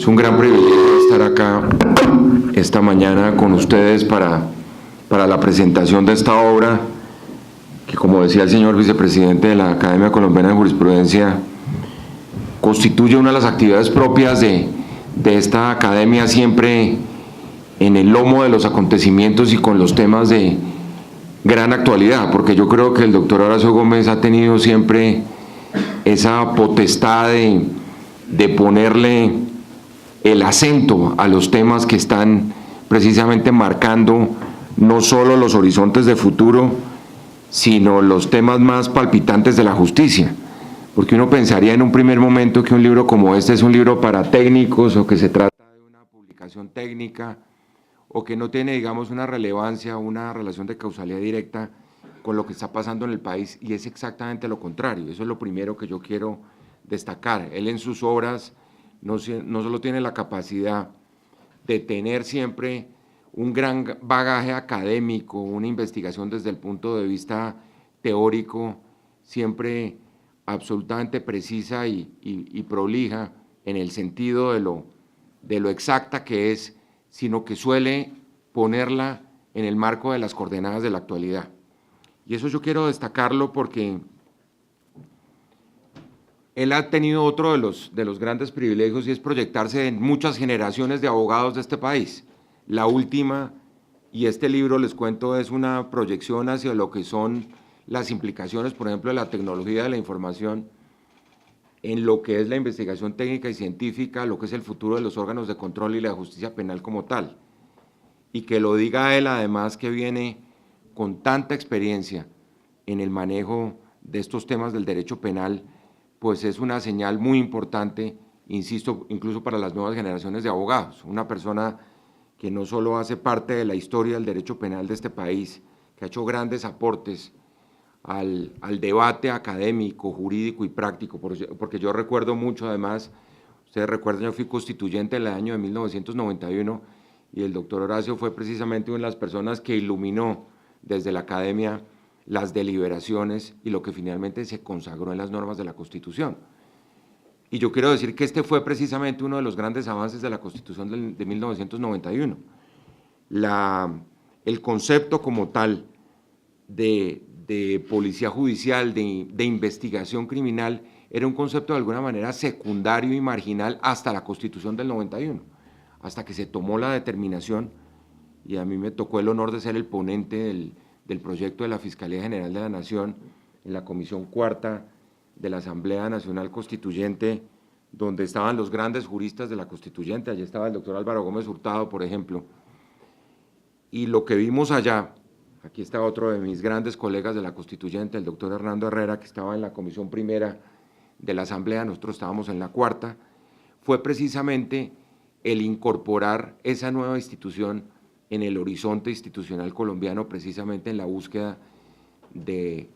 Es un gran privilegio estar acá esta mañana con ustedes para la presentación de esta obra, que, como decía el señor vicepresidente de la Academia Colombiana de Jurisprudencia, constituye una de las actividades propias de esta academia, siempre en el lomo de los acontecimientos y con los temas de gran actualidad, porque yo creo que el doctor Horacio Gómez ha tenido siempre esa potestad de ponerle el acento a los temas que están precisamente marcando no solo los horizontes de futuro, sino los temas más palpitantes de la justicia. Porque uno pensaría en un primer momento que un libro como este es un libro para técnicos, o que se trata de una publicación técnica, o que no tiene, digamos, una relevancia, una relación de causalidad directa con lo que está pasando en el país, y es exactamente lo contrario. Eso es lo primero que yo quiero destacar. Él en sus obras no solo tiene la capacidad de tener siempre un gran bagaje académico, una investigación desde el punto de vista teórico, siempre absolutamente precisa y prolija en el sentido de lo exacta que es, sino que suele ponerla en el marco de las coordenadas de la actualidad. Y eso yo quiero destacarlo porque él ha tenido otro de los grandes privilegios, y es proyectarse en muchas generaciones de abogados de este país. La última, y este libro, les cuento, es una proyección hacia lo que son las implicaciones, por ejemplo, de la tecnología de la información en lo que es la investigación técnica y científica, lo que es el futuro de los órganos de control y la justicia penal como tal. Y que lo diga él, además, que viene con tanta experiencia en el manejo de estos temas del derecho penal, pues es una señal muy importante, insisto, incluso para las nuevas generaciones de abogados. Una persona que no solo hace parte de la historia del derecho penal de este país, que ha hecho grandes aportes al debate académico, jurídico y práctico, porque yo recuerdo mucho, además, ustedes recuerdan, yo fui constituyente en el año de 1991, y el doctor Horacio fue precisamente una de las personas que iluminó desde la academia las deliberaciones y lo que finalmente se consagró en las normas de la Constitución. Y yo quiero decir que este fue precisamente uno de los grandes avances de la Constitución de 1991. El concepto como tal de policía judicial, de investigación criminal, era un concepto de alguna manera secundario y marginal hasta la Constitución del 91, hasta que se tomó la determinación, y a mí me tocó el honor de ser el ponente del proyecto de la Fiscalía General de la Nación en la Comisión Cuarta de la Asamblea Nacional Constituyente, donde estaban los grandes juristas de la Constituyente. Allí estaba el doctor Álvaro Gómez Hurtado, por ejemplo, y lo que vimos allá, aquí está otro de mis grandes colegas de la Constituyente, el doctor Hernando Herrera, que estaba en la Comisión Primera de la Asamblea, nosotros estábamos en la Cuarta, fue precisamente el incorporar esa nueva institución en el horizonte institucional colombiano, precisamente en la búsqueda del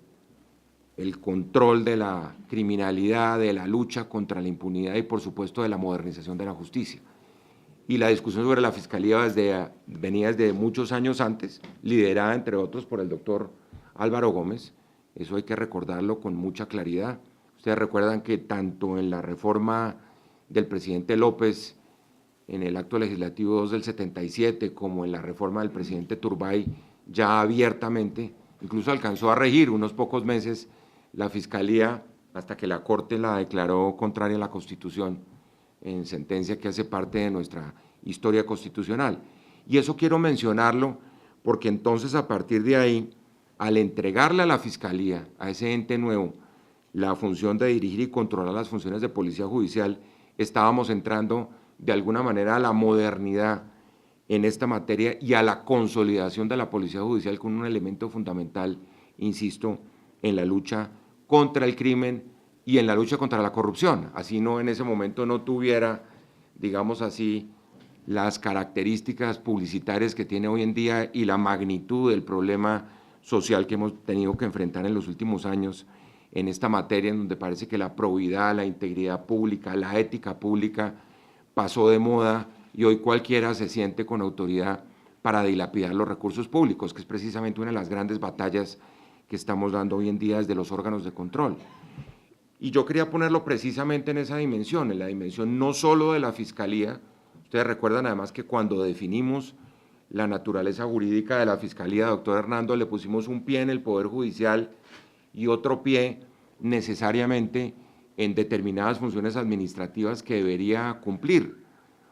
control de la criminalidad, de la lucha contra la impunidad y, por supuesto, de la modernización de la justicia. Y la discusión sobre la Fiscalía venía desde muchos años antes, liderada, entre otros, por el doctor Álvaro Gómez. Eso hay que recordarlo con mucha claridad. Ustedes recuerdan que tanto en la reforma del presidente López, en el acto legislativo 2 del 77, como en la reforma del presidente Turbay, ya abiertamente, incluso alcanzó a regir unos pocos meses la Fiscalía, hasta que la Corte la declaró contraria a la Constitución, en sentencia que hace parte de nuestra historia constitucional. Y eso quiero mencionarlo porque entonces, a partir de ahí, al entregarle a la Fiscalía, a ese ente nuevo, la función de dirigir y controlar las funciones de policía judicial, estábamos entrando de alguna manera a la modernidad en esta materia y a la consolidación de la policía judicial con un elemento fundamental, insisto, en la lucha contra el crimen y en la lucha contra la corrupción. Así no, en ese momento no tuviera, digamos así, las características publicitarias que tiene hoy en día y la magnitud del problema social que hemos tenido que enfrentar en los últimos años en esta materia, en donde parece que la probidad, la integridad pública, la ética pública pasó de moda, y hoy cualquiera se siente con autoridad para dilapidar los recursos públicos, que es precisamente una de las grandes batallas que estamos dando hoy en día desde los órganos de control. Y yo quería ponerlo precisamente en esa dimensión, en la dimensión no solo de la Fiscalía. Ustedes recuerdan además que cuando definimos la naturaleza jurídica de la Fiscalía, doctor Hernando, le pusimos un pie en el Poder Judicial y otro pie necesariamente en determinadas funciones administrativas que debería cumplir,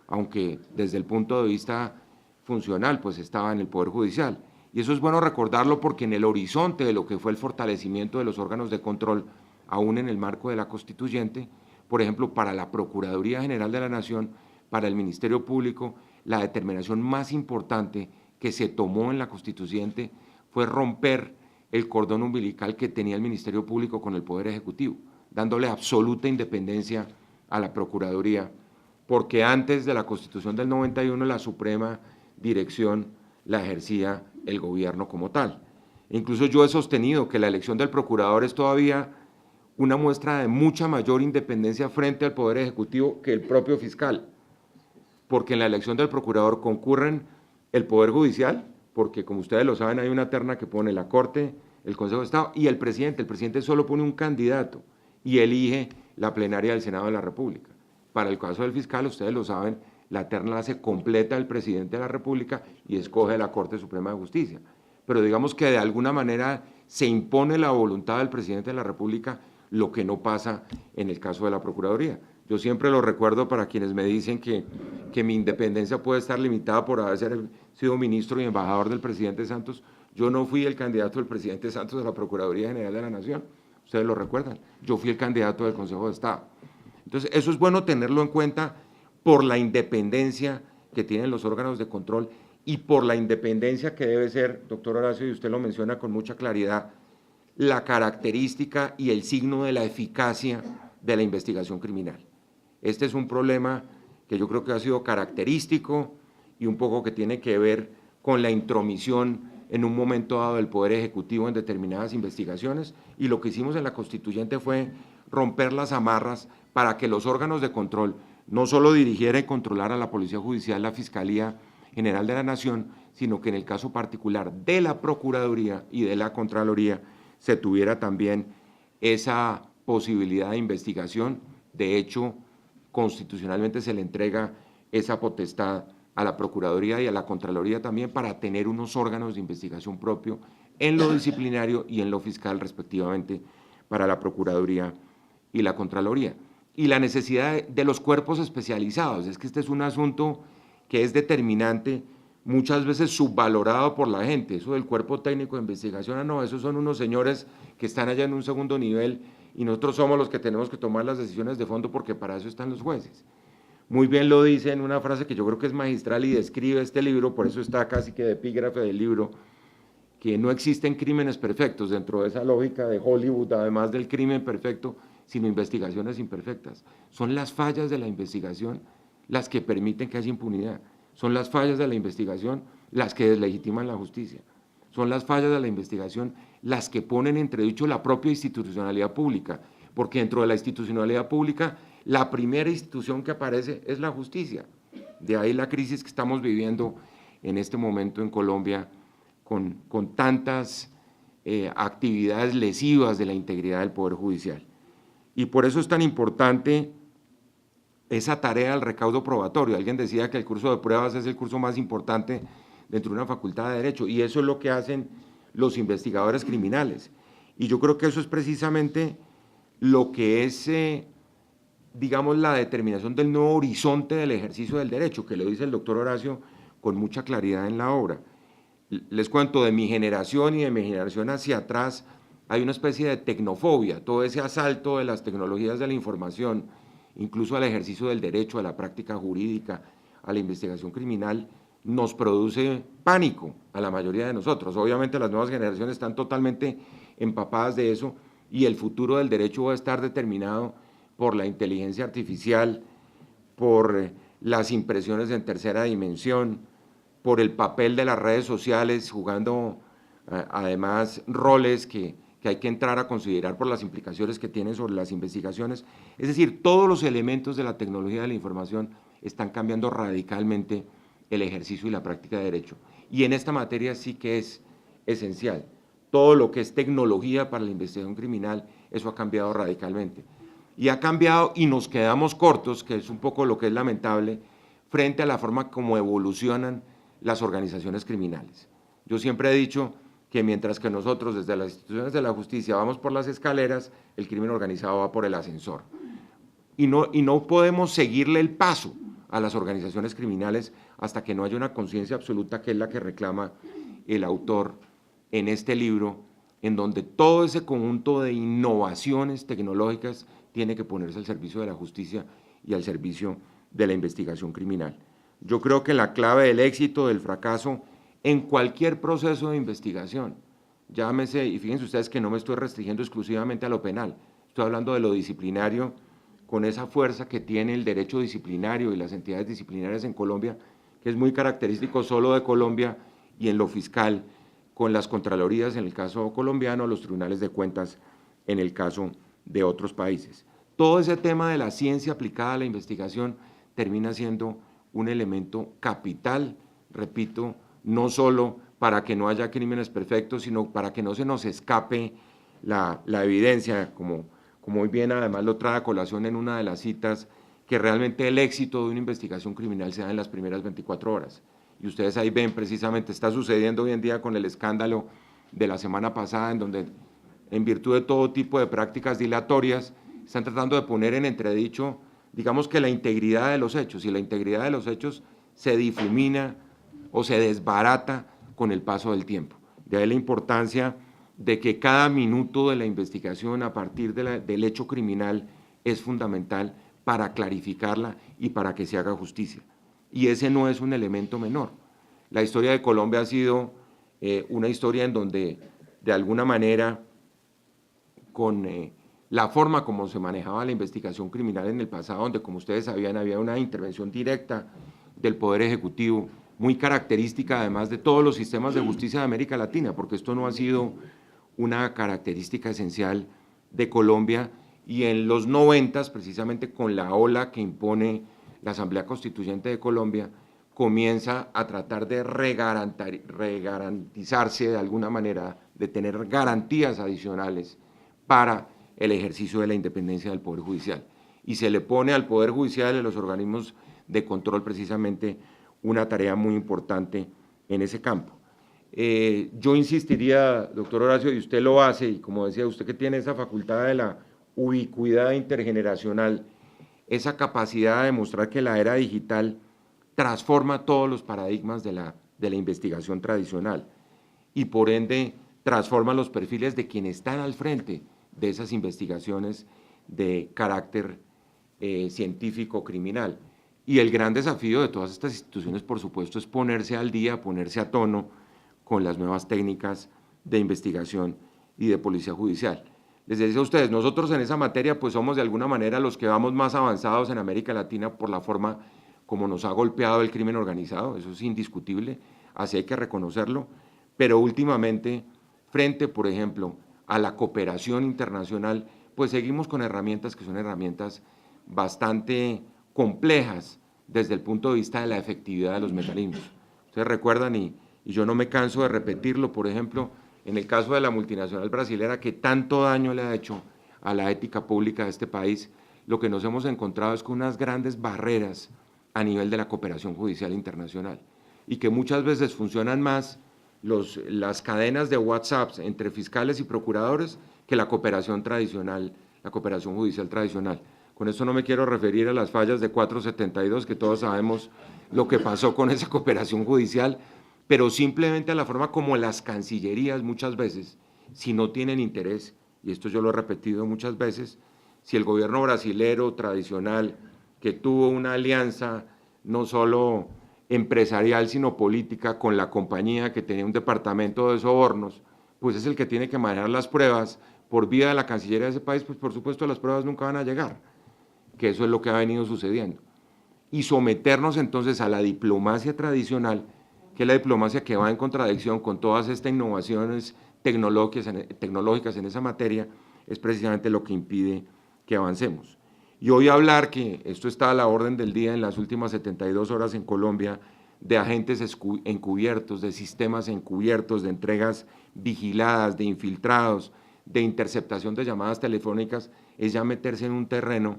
aunque desde el punto de vista funcional pues estaba en el Poder Judicial. Y eso es bueno recordarlo porque en el horizonte de lo que fue el fortalecimiento de los órganos de control, aún en el marco de la Constituyente, por ejemplo, para la Procuraduría General de la Nación, para el Ministerio Público, la determinación más importante que se tomó en la Constituyente fue romper el cordón umbilical que tenía el Ministerio Público con el Poder Ejecutivo, dándole absoluta independencia a la Procuraduría, porque antes de la Constitución del 91 la suprema dirección la ejercía el gobierno como tal. Incluso yo he sostenido que la elección del procurador es todavía una muestra de mucha mayor independencia frente al Poder Ejecutivo que el propio fiscal, porque en la elección del procurador concurren el Poder Judicial, porque como ustedes lo saben hay una terna que pone la Corte, el Consejo de Estado y el presidente solo pone un candidato y elige la plenaria del Senado de la República. Para el caso del fiscal, ustedes lo saben, la terna la hace completa el presidente de la República y escoge la Corte Suprema de Justicia. Pero digamos que de alguna manera se impone la voluntad del presidente de la República, lo que no pasa en el caso de la Procuraduría. Yo siempre lo recuerdo para quienes me dicen que mi independencia puede estar limitada por haber sido ministro y embajador del presidente Santos. Yo no fui el candidato del presidente Santos a la Procuraduría General de la Nación, ustedes lo recuerdan, yo fui el candidato del Consejo de Estado. Entonces, eso es bueno tenerlo en cuenta por la independencia que tienen los órganos de control y por la independencia que debe ser, doctor Horacio, y usted lo menciona con mucha claridad, la característica y el signo de la eficacia de la investigación criminal. Este es un problema que yo creo que ha sido característico y un poco que tiene que ver con la intromisión en un momento dado del Poder Ejecutivo en determinadas investigaciones, y lo que hicimos en la Constituyente fue romper las amarras para que los órganos de control no solo dirigieran y controlaran a la Policía Judicial, la Fiscalía General de la Nación, sino que en el caso particular de la Procuraduría y de la Contraloría se tuviera también esa posibilidad de investigación. De hecho, constitucionalmente se le entrega esa potestad a la Procuraduría y a la Contraloría también para tener unos órganos de investigación propio en lo disciplinario y en lo fiscal respectivamente para la Procuraduría y la Contraloría. Y la necesidad de los cuerpos especializados, es que este es un asunto que es determinante, muchas veces subvalorado por la gente, eso del cuerpo técnico de investigación, no, esos son unos señores que están allá en un segundo nivel y nosotros somos los que tenemos que tomar las decisiones de fondo porque para eso están los jueces. Muy bien lo dice en una frase que yo creo que es magistral y describe este libro, por eso está casi que de epígrafe del libro, que no existen crímenes perfectos dentro de esa lógica de Hollywood, además del crimen perfecto, sino investigaciones imperfectas. Son las fallas de la investigación las que permiten que haya impunidad. Son las fallas de la investigación las que deslegitiman la justicia. Son las fallas de la investigación las que ponen en entredicho la propia institucionalidad pública, porque dentro de la institucionalidad pública la primera institución que aparece es la justicia. De ahí la crisis que estamos viviendo en este momento en Colombia con tantas actividades lesivas de la integridad del Poder Judicial. Y por eso es tan importante esa tarea del recaudo probatorio. Alguien decía que el curso de pruebas es el curso más importante dentro de una facultad de Derecho, y eso es lo que hacen los investigadores criminales. Y yo creo que eso es precisamente lo que es, digamos, la determinación del nuevo horizonte del ejercicio del derecho, que lo dice el doctor Horacio con mucha claridad en la obra. Les cuento, de mi generación y de mi generación hacia atrás, hay una especie de tecnofobia, todo ese asalto de las tecnologías de la información, incluso al ejercicio del derecho, a la práctica jurídica, a la investigación criminal, nos produce pánico a la mayoría de nosotros. Obviamente las nuevas generaciones están totalmente empapadas de eso y el futuro del derecho va a estar determinado por la inteligencia artificial, por las impresiones en tercera dimensión, por el papel de las redes sociales jugando además roles que hay que entrar a considerar por las implicaciones que tienen sobre las investigaciones. Es decir, todos los elementos de la tecnología de la información están cambiando radicalmente el ejercicio y la práctica de derecho. Y en esta materia sí que es esencial. Todo lo que es tecnología para la investigación criminal, eso ha cambiado radicalmente. y ha cambiado y nos quedamos cortos, que es un poco lo que es lamentable, frente a la forma como evolucionan las organizaciones criminales. Yo siempre he dicho que mientras que nosotros desde las instituciones de la justicia vamos por las escaleras, el crimen organizado va por el ascensor. Y no podemos seguirle el paso a las organizaciones criminales hasta que no haya una conciencia absoluta, que es la que reclama el autor en este libro, en donde todo ese conjunto de innovaciones tecnológicas tiene que ponerse al servicio de la justicia y al servicio de la investigación criminal. Yo creo que la clave del éxito, del fracaso, en cualquier proceso de investigación, llámese, y fíjense ustedes que no me estoy restringiendo exclusivamente a lo penal, estoy hablando de lo disciplinario, con esa fuerza que tiene el derecho disciplinario y las entidades disciplinarias en Colombia, que es muy característico solo de Colombia, y en lo fiscal, con las contralorías en el caso colombiano, los tribunales de cuentas en el caso de otros países. Todo ese tema de la ciencia aplicada a la investigación termina siendo un elemento capital, repito, no solo para que no haya crímenes perfectos, sino para que no se nos escape la evidencia, como muy bien además lo trae a colación en una de las citas, que realmente el éxito de una investigación criminal se da en las primeras 24 horas. Y ustedes ahí ven precisamente, está sucediendo hoy en día con el escándalo de la semana pasada, en donde en virtud de todo tipo de prácticas dilatorias, están tratando de poner en entredicho, digamos que la integridad de los hechos, y la integridad de los hechos se difumina o se desbarata con el paso del tiempo. De ahí la importancia de que cada minuto de la investigación a partir del hecho criminal es fundamental para clarificarla y para que se haga justicia. Y ese no es un elemento menor. La historia de Colombia ha sido una historia en donde, de alguna manera, con la forma como se manejaba la investigación criminal en el pasado, donde, como ustedes sabían, había una intervención directa del Poder Ejecutivo, muy característica además de todos los sistemas de justicia de América Latina, porque esto no ha sido una característica esencial de Colombia, y en los 90, precisamente con la ola que impone la Asamblea Constituyente de Colombia, comienza a tratar de regarantizarse de alguna manera, de tener garantías adicionales para el ejercicio de la independencia del Poder Judicial. Y se le pone al Poder Judicial y a los organismos de control precisamente una tarea muy importante en ese campo. Yo insistiría, doctor Horacio, y usted lo hace, y como decía, usted que tiene esa facultad de la ubicuidad intergeneracional, esa capacidad de demostrar que la era digital transforma todos los paradigmas de la investigación tradicional y por ende transforma los perfiles de quienes están al frente de esas investigaciones de carácter científico criminal. Y el gran desafío de todas estas instituciones, por supuesto, es ponerse al día, ponerse a tono con las nuevas técnicas de investigación y de policía judicial. Les decía a ustedes, nosotros en esa materia pues somos de alguna manera los que vamos más avanzados en América Latina por la forma como nos ha golpeado el crimen organizado, eso es indiscutible, así hay que reconocerlo, pero últimamente, frente, por ejemplo, a la cooperación internacional, pues seguimos con herramientas que son herramientas bastante complejas desde el punto de vista de la efectividad de los mecanismos. Ustedes recuerdan, y yo no me canso de repetirlo, por ejemplo, en el caso de la multinacional brasilera que tanto daño le ha hecho a la ética pública de este país, lo que nos hemos encontrado es con unas grandes barreras a nivel de la cooperación judicial internacional, y que muchas veces funcionan más las cadenas de WhatsApp entre fiscales y procuradores que la cooperación tradicional, la cooperación judicial tradicional. Con esto no me quiero referir a las fallas de 472, que todos sabemos lo que pasó con esa cooperación judicial, pero simplemente a la forma como las cancillerías muchas veces, si no tienen interés, y esto yo lo he repetido muchas veces, si el gobierno brasilero tradicional, que tuvo una alianza no solo empresarial, sino política con la compañía que tenía un departamento de sobornos, pues es el que tiene que manejar las pruebas por vía de la Cancillería de ese país, pues por supuesto las pruebas nunca van a llegar, que eso es lo que ha venido sucediendo. Y someternos entonces a la diplomacia tradicional, que es la diplomacia que va en contradicción con todas estas innovaciones tecnológicas en esa materia, es precisamente lo que impide que avancemos. Y hoy hablar que esto está a la orden del día en las últimas 72 horas en Colombia, de agentes encubiertos, de sistemas encubiertos, de entregas vigiladas, de infiltrados, de interceptación de llamadas telefónicas, es ya meterse en un terreno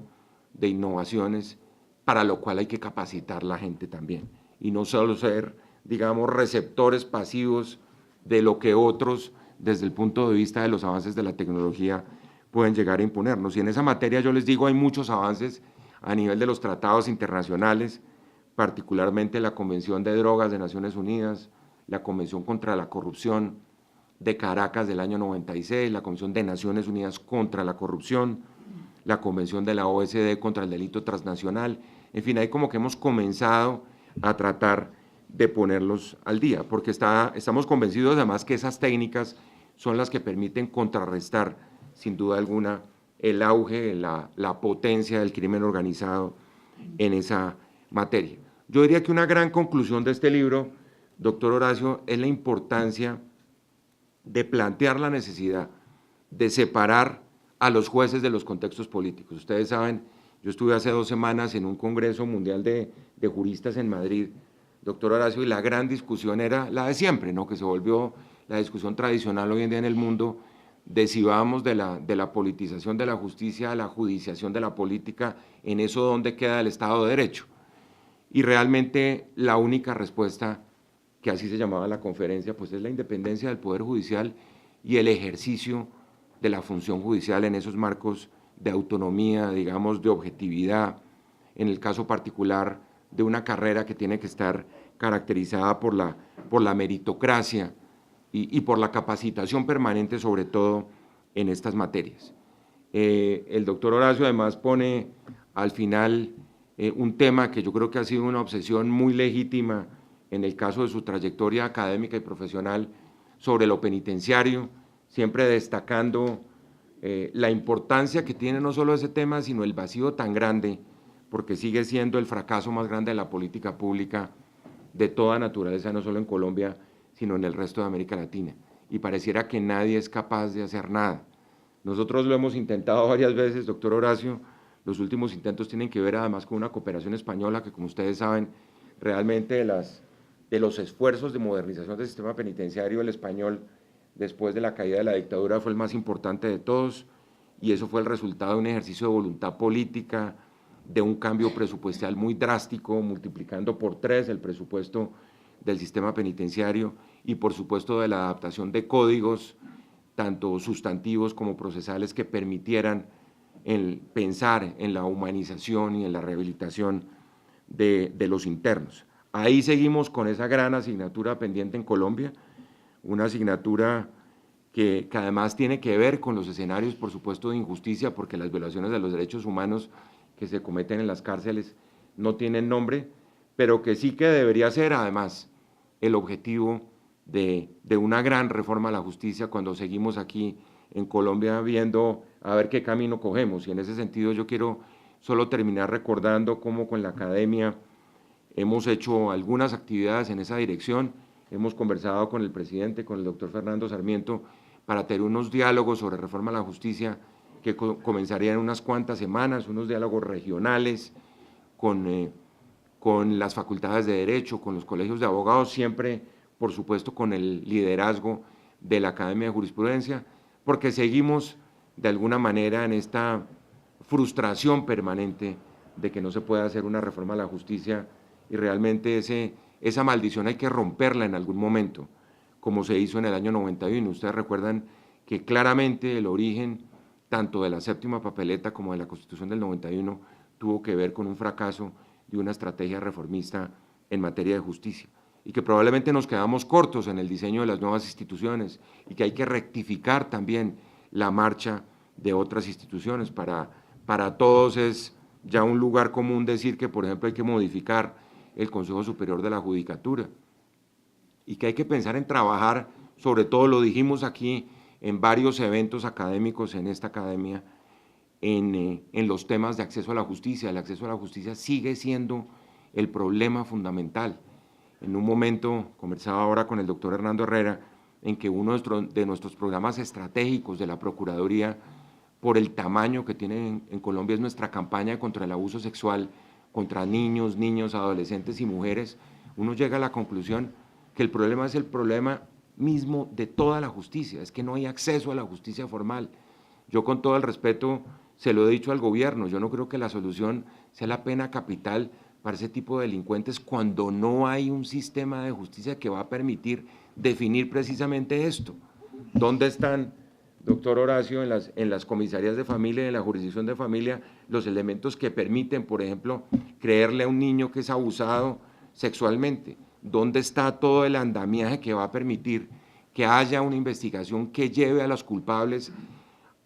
de innovaciones para lo cual hay que capacitar la gente también y no solo ser, digamos, receptores pasivos de lo que otros, desde el punto de vista de los avances de la tecnología, pueden llegar a imponernos. Y en esa materia yo les digo, hay muchos avances a nivel de los tratados internacionales, particularmente la Convención de Drogas de Naciones Unidas, la Convención contra la Corrupción de Caracas del año 96, la Convención de Naciones Unidas contra la Corrupción, la Convención de la OSD contra el delito transnacional. En fin, ahí como que hemos comenzado a tratar de ponerlos al día, porque estamos convencidos además que esas técnicas son las que permiten contrarrestar, sin duda alguna, el auge, la potencia del crimen organizado en esa materia. Yo diría que una gran conclusión de este libro, doctor Horacio, es la importancia de plantear la necesidad de separar a los jueces de los contextos políticos. Ustedes saben, yo estuve hace 2 semanas en un congreso mundial de juristas en Madrid, doctor Horacio, y la gran discusión era la de siempre, ¿no? Que se volvió la discusión tradicional hoy en día en el mundo, de si vamos de la politización de la justicia a la judiciación de la política, en eso donde queda el Estado de Derecho. Y realmente la única respuesta, que así se llamaba la conferencia, pues es la independencia del Poder Judicial y el ejercicio de la función judicial en esos marcos de autonomía, digamos, de objetividad, en el caso particular de una carrera que tiene que estar caracterizada por la meritocracia y por la capacitación permanente, sobre todo en estas materias. El doctor Horacio además pone al final un tema que yo creo que ha sido una obsesión muy legítima en el caso de su trayectoria académica y profesional sobre lo penitenciario, siempre destacando la importancia que tiene no solo ese tema, sino el vacío tan grande, porque sigue siendo el fracaso más grande de la política pública de toda naturaleza, no solo en Colombia, sino en el resto de América Latina. Y pareciera que nadie es capaz de hacer nada. Nosotros lo hemos intentado varias veces, doctor Horacio. Los últimos intentos tienen que ver además con una cooperación española que, como ustedes saben, realmente de los esfuerzos de modernización del sistema penitenciario, el español, después de la caída de la dictadura, fue el más importante de todos, y eso fue el resultado de un ejercicio de voluntad política, de un cambio presupuestal muy drástico, multiplicando por 3 el presupuesto del sistema penitenciario, y por supuesto de la adaptación de códigos, tanto sustantivos como procesales, que permitieran pensar en la humanización y en la rehabilitación de los internos. Ahí seguimos con esa gran asignatura pendiente en Colombia, una asignatura que además tiene que ver con los escenarios, por supuesto, de injusticia, porque las violaciones de los derechos humanos que se cometen en las cárceles no tienen nombre, pero que sí que debería ser, además, el objetivo de una gran reforma a la justicia cuando seguimos aquí en Colombia viendo a ver qué camino cogemos. Y en ese sentido yo quiero solo terminar recordando cómo con la academia hemos hecho algunas actividades en esa dirección. Hemos conversado con el presidente, con el doctor Fernando Sarmiento, para tener unos diálogos sobre reforma a la justicia que comenzarían en unas cuantas semanas, unos diálogos regionales con las facultades de Derecho, con los colegios de abogados, siempre, por supuesto, con el liderazgo de la Academia de Jurisprudencia, porque seguimos de alguna manera en esta frustración permanente de que no se pueda hacer una reforma a la justicia, y realmente esa maldición hay que romperla en algún momento, como se hizo en el año 91. Ustedes recuerdan que claramente el origen tanto de la séptima papeleta como de la Constitución del 91 tuvo que ver con un fracaso de una estrategia reformista en materia de justicia, y que probablemente nos quedamos cortos en el diseño de las nuevas instituciones, y que hay que rectificar también la marcha de otras instituciones. Para todos es ya un lugar común decir que, por ejemplo, hay que modificar el Consejo Superior de la Judicatura, y que hay que pensar en trabajar, sobre todo lo dijimos aquí en varios eventos académicos en esta academia, en los temas de acceso a la justicia. El acceso a la justicia sigue siendo el problema fundamental. En un momento, conversaba ahora con el doctor Hernando Herrera, en que uno de nuestros programas estratégicos de la Procuraduría, por el tamaño que tiene en Colombia, es nuestra campaña contra el abuso sexual contra niños, adolescentes y mujeres. Uno llega a la conclusión que el problema es el problema mismo de toda la justicia, es que no hay acceso a la justicia formal. Yo, con todo el respeto, Se lo he dicho al gobierno, yo no creo que la solución sea la pena capital para ese tipo de delincuentes cuando no hay un sistema de justicia que va a permitir definir precisamente esto. ¿Dónde están, doctor Horacio, en las comisarías de familia, en la jurisdicción de familia, los elementos que permiten, por ejemplo, creerle a un niño que es abusado sexualmente? ¿Dónde está todo el andamiaje que va a permitir que haya una investigación que lleve a los culpables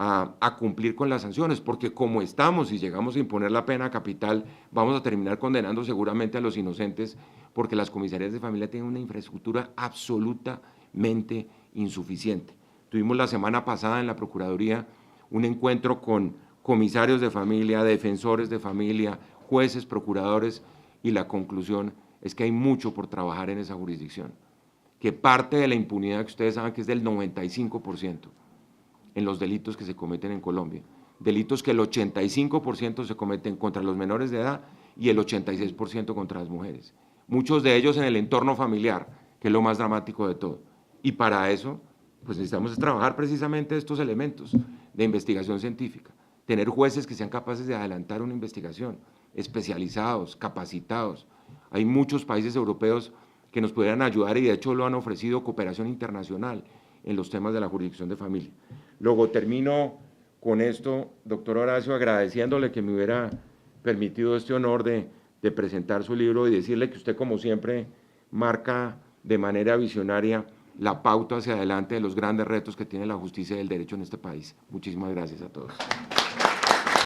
a cumplir con las sanciones? Porque como estamos y llegamos a imponer la pena capital, vamos a terminar condenando seguramente a los inocentes, porque las comisarías de familia tienen una infraestructura absolutamente insuficiente. Tuvimos la semana pasada en la Procuraduría un encuentro con comisarios de familia, defensores de familia, jueces, procuradores, y la conclusión es que hay mucho por trabajar en esa jurisdicción, que parte de la impunidad que ustedes saben que es del 95% en los delitos que se cometen en Colombia, delitos que el 85% se cometen contra los menores de edad y el 86% contra las mujeres, muchos de ellos en el entorno familiar, que es lo más dramático de todo. Y para eso, pues necesitamos trabajar precisamente estos elementos de investigación científica, tener jueces que sean capaces de adelantar una investigación, especializados, capacitados. Hay muchos países europeos que nos pudieran ayudar y de hecho lo han ofrecido, cooperación internacional en los temas de la jurisdicción de familia. Luego termino con esto, doctor Horacio, agradeciéndole que me hubiera permitido este honor de presentar su libro y decirle que usted, como siempre, marca de manera visionaria la pauta hacia adelante de los grandes retos que tiene la justicia y el derecho en este país. Muchísimas gracias a todos.